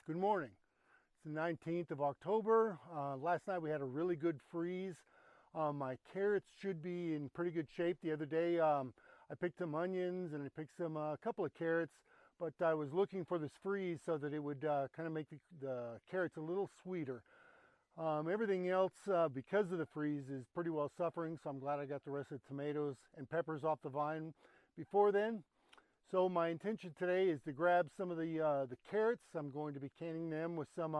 Good morning. It's the 19th of October. Last night we had a really good freeze. My carrots should be in pretty good shape. The other day I picked some onions and I picked a couple of carrots, but I was looking for this freeze so that it would kind of make the carrots a little sweeter. Everything else, because of the freeze, is pretty well suffering, so I'm glad I got the rest of the tomatoes and peppers off the vine before then. So my intention today is to grab some of the carrots. I'm going to be canning them with some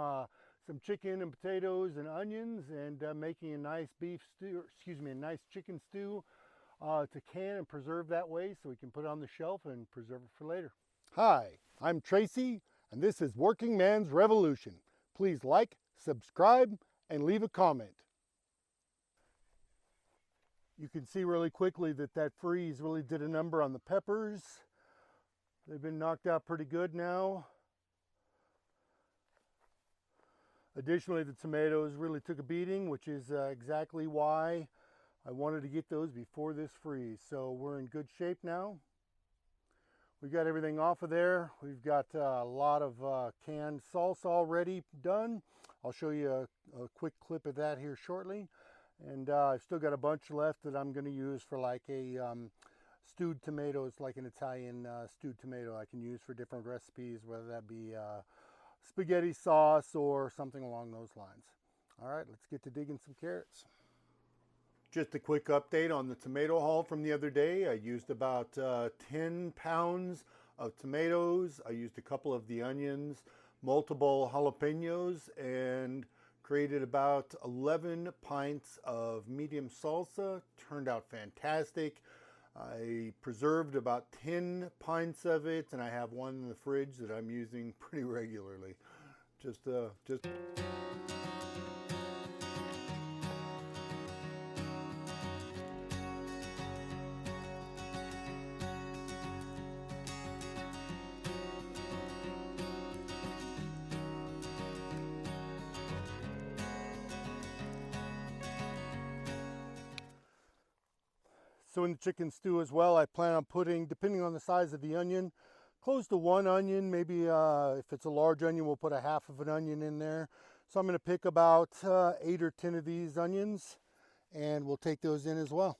chicken and potatoes and onions, and making a nice a nice chicken stew to can and preserve that way, so we can put it on the shelf and preserve it for later. Hi, I'm Tracy, and this is Working Man's Revolution. Please like, subscribe, and leave a comment. You can see really quickly that freeze really did a number on the peppers. They've been knocked out pretty good now. Additionally, the tomatoes really took a beating, which is exactly why I wanted to get those before this freeze. So we're in good shape now. We've got everything off of there. We've got a lot of canned salsa already done. I'll show you a quick clip of that here shortly. And I've still got a bunch left that I'm going to use for like a stewed tomatoes, like an Italian stewed tomato I can use for different recipes, whether that be spaghetti sauce or something along those lines. All right, let's get to digging some carrots. Just a quick update on the tomato haul from the other day. I used about 10 pounds of tomatoes. I used a couple of the onions, multiple jalapenos, and created about 11 pints of medium salsa. Turned out fantastic. I preserved about 10 pints of it, and I have one in the fridge that I'm using pretty regularly. So in the chicken stew as well, I plan on putting, depending on the size of the onion, close to one onion. Maybe if it's a large onion, we'll put a half of an onion in there. So I'm going to pick about 8 or 10 of these onions, and we'll take those in as well.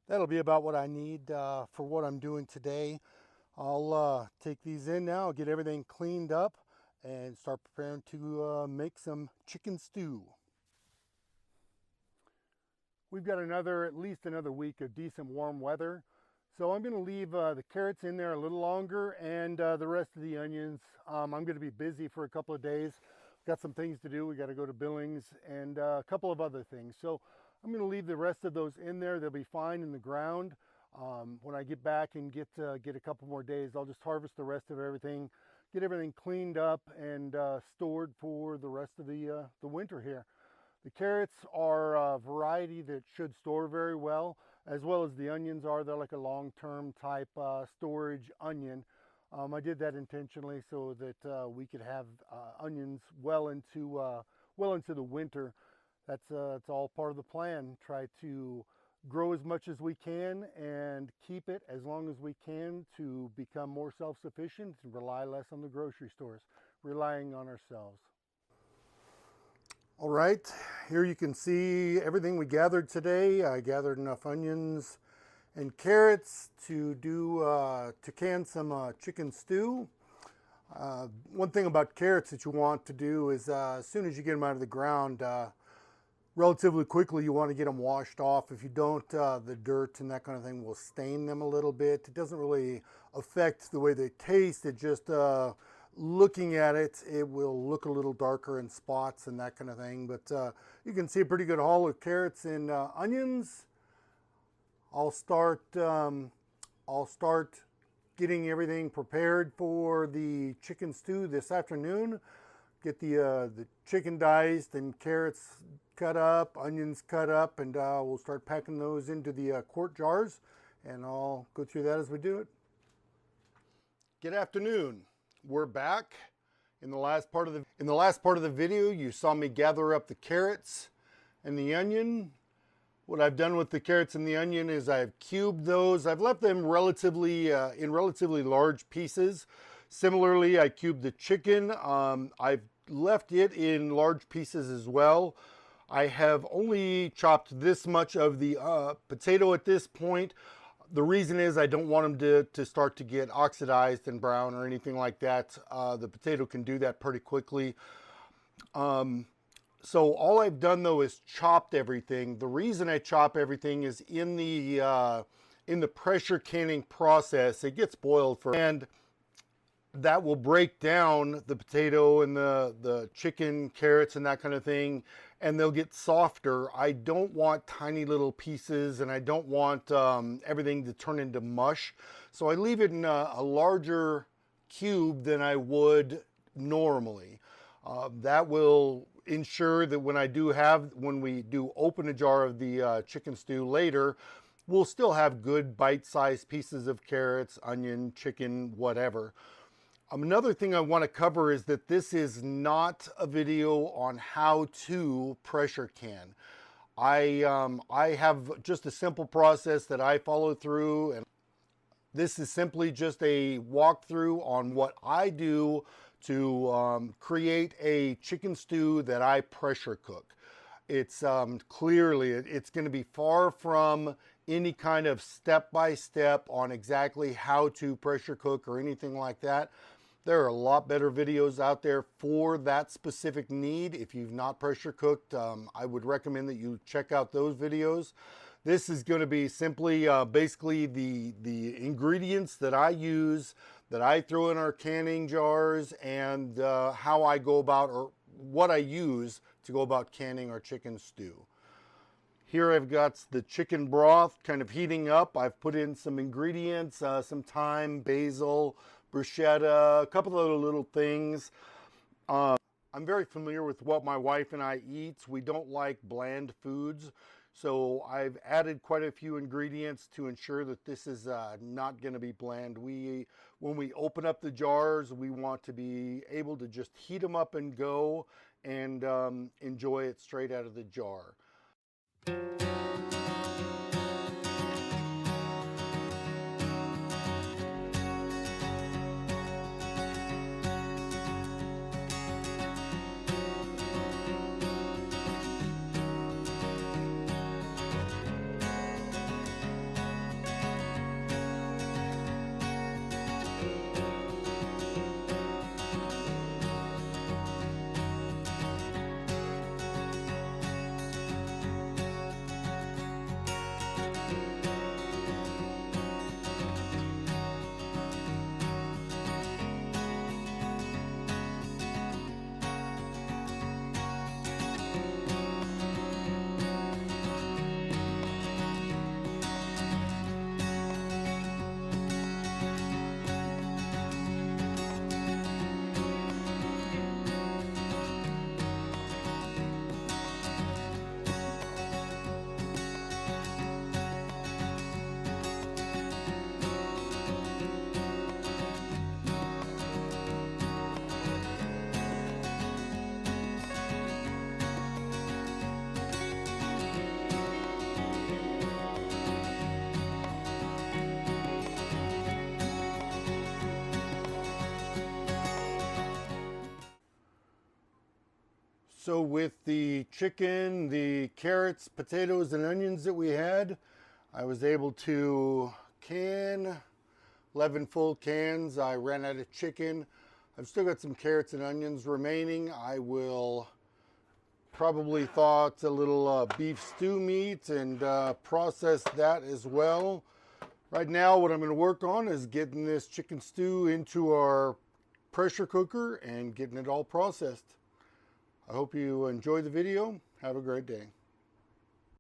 That'll be about what I need for what I'm doing today. I'll take these in now, I'll get everything cleaned up, and start preparing to make some chicken stew. We've got at least another week of decent warm weather. So I'm going to leave the carrots in there a little longer, and the rest of the onions. I'm going to be busy for a couple of days. Got some things to do. We got to go to Billings and a couple of other things. So I'm going to leave the rest of those in there. They'll be fine in the ground. When I get back and get a couple more days, I'll just harvest the rest of everything, get everything cleaned up and stored for the rest of the winter here. The carrots are a variety that should store very well as the onions are. They're like a long-term type storage onion. I did that intentionally so that we could have onions well into the winter. That's all part of the plan. Try to grow as much as we can and keep it as long as we can to become more self-sufficient and rely less on the grocery stores, relying on ourselves. All right, here you can see everything we gathered today. I gathered enough onions and carrots to can some chicken stew. One thing about carrots that you want to do is as soon as you get them out of the ground, relatively quickly you want to get them washed off. If you don't, the dirt and that kind of thing will stain them a little bit. It doesn't really affect the way they taste. It just, looking at it, it will look a little darker in spots and that kind of thing. But you can see a pretty good haul of carrots and onions. I'll start getting everything prepared for the chicken stew this afternoon. Get the chicken diced and carrots cut up, onions cut up, and we'll start packing those into the quart jars, and I'll go through that as we do it. Good afternoon. We're back. In the last part of the video, you saw me gather up the carrots And the onion, what I've done with the carrots and the onion is I've cubed those. I've left them relatively in relatively large pieces. Similarly, I cubed the chicken. I've left it in large pieces as well. I have only chopped this much of the potato at this point. The reason is I don't want them to start to get oxidized and brown or anything like that. The potato can do that pretty quickly. So all I've done though is chopped everything. The reason I chop everything is in the pressure canning process, it gets boiled for, and that will break down the potato and the chicken, carrots, and that kind of thing, and they'll get softer. I don't want tiny little pieces, and I don't want everything to turn into mush. So I leave it in a larger cube than I would normally. That will ensure that when we do open a jar of the chicken stew later, we'll still have good bite-sized pieces of carrots, onion, chicken, whatever. Another thing I want to cover is that this is not a video on how to pressure can. I have just a simple process that I follow through, and this is simply just a walkthrough on what I do to create a chicken stew that I pressure cook. It's clearly, it's going to be far from any kind of step-by-step on exactly how to pressure cook or anything like that. There are a lot better videos out there for that specific need. If you've not pressure cooked, I would recommend that you check out those videos. This is going to be simply basically the ingredients that I use, that I throw in our canning jars, and how I go about, or what I use to go about canning our chicken stew. Here I've got the chicken broth kind of heating up. I've put in some ingredients, some thyme, basil, bruschetta, a couple of other little things. I'm very familiar with what my wife and I eat. We don't like bland foods, so I've added quite a few ingredients to ensure that this is not going to be bland. When we open up the jars, we want to be able to just heat them up and go, and enjoy it straight out of the jar. So with the chicken, the carrots, potatoes, and onions that we had, I was able to can 11 full cans. I ran out of chicken. I've still got some carrots and onions remaining. I will probably thaw out a little beef stew meat and process that as well. Right now, what I'm going to work on is getting this chicken stew into our pressure cooker and getting it all processed. I hope you enjoyed the video. Have a great day.